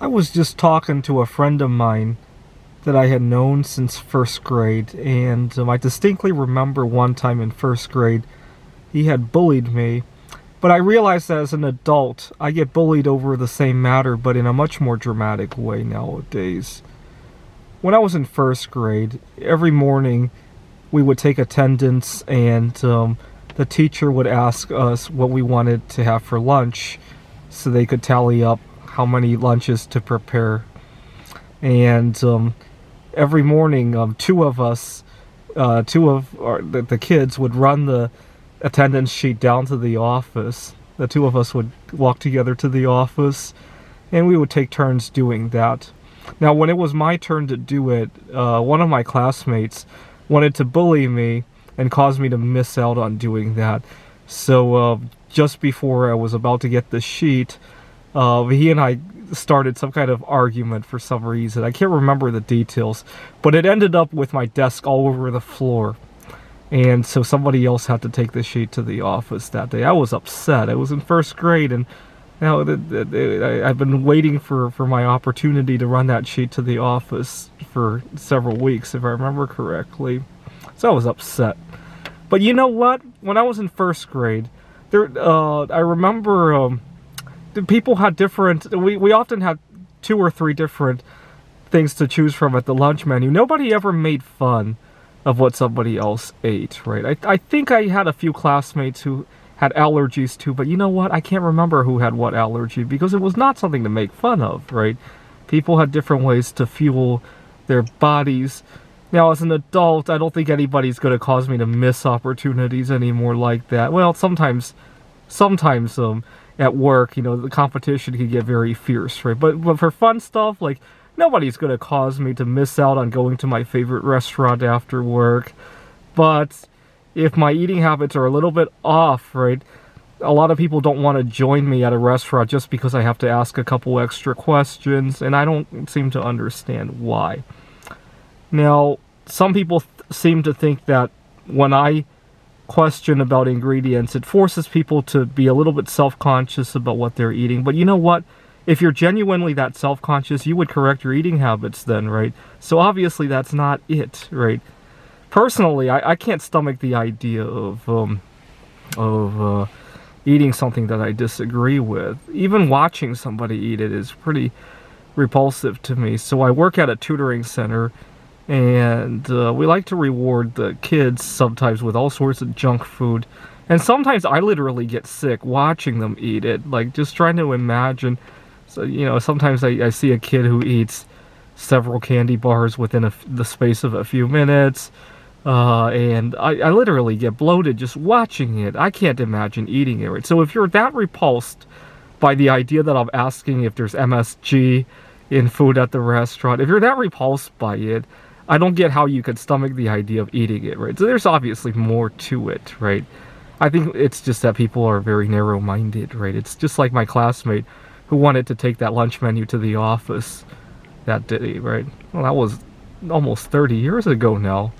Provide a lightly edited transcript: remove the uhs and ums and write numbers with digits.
I was just talking to a friend of mine that I had known since first grade, and I distinctly remember one time in first grade he had bullied me. But I realized that as an adult, I get bullied over the same matter, but in a much more dramatic way nowadays. When I was in first grade, every morning we would take attendance, and the teacher would ask us what we wanted to have for lunch so they could tally up how many lunches to prepare. And every morning, two of the kids would run the attendance sheet down to the office. The two of us would walk together to the office, and we would take turns doing that. Now, when it was my turn to do it, one of my classmates wanted to bully me and cause me to miss out on doing that. So just before I was about to get the sheet, he and I started some kind of argument for some reason. I can't remember the details, but it ended up with my desk all over the floor. And so somebody else had to take the sheet to the office that day. I was upset. I was in first grade, and now I've been waiting for my opportunity to run that sheet to the office for several weeks, if I remember correctly. So I was upset. But you know what? When I was in first grade, I remember people had different. We often had 2 or 3 different things to choose from at the lunch menu. Nobody ever made fun of what somebody else ate, right? I think I had a few classmates who had allergies too, but you know what? I can't remember who had what allergy because it was not something to make fun of, right? People had different ways to fuel their bodies. Now, as an adult, I don't think anybody's going to cause me to miss opportunities anymore like that. Well, sometimes at work, the competition can get very fierce, right? But for fun stuff, like, nobody's going to cause me to miss out on going to my favorite restaurant after work. But if my eating habits are a little bit off, right, a lot of people don't want to join me at a restaurant just because I have to ask a couple extra questions, and I don't seem to understand why. Now, some people seem to think that when I question about ingredients, it forces people to be a little bit self-conscious about what they're eating. But you know what? If you're genuinely that self-conscious, you would correct your eating habits then, right? So obviously that's not it, right? Personally, I can't stomach the idea of eating something that I disagree with. Even watching somebody eat it is pretty repulsive to me. So I work at a tutoring center, and we like to reward the kids sometimes with all sorts of junk food. And sometimes I literally get sick watching them eat it, like just trying to imagine. So, sometimes I see a kid who eats several candy bars within the space of a few minutes, and I literally get bloated just watching it. I can't imagine eating it, right? So if you're that repulsed by the idea that I'm asking if there's MSG in food at the restaurant, if you're that repulsed by it, I don't get how you could stomach the idea of eating it, right? So there's obviously more to it, right? I think it's just that people are very narrow-minded, right? It's just like my classmate who wanted to take that lunch menu to the office that day, right? Well, that was almost 30 years ago now.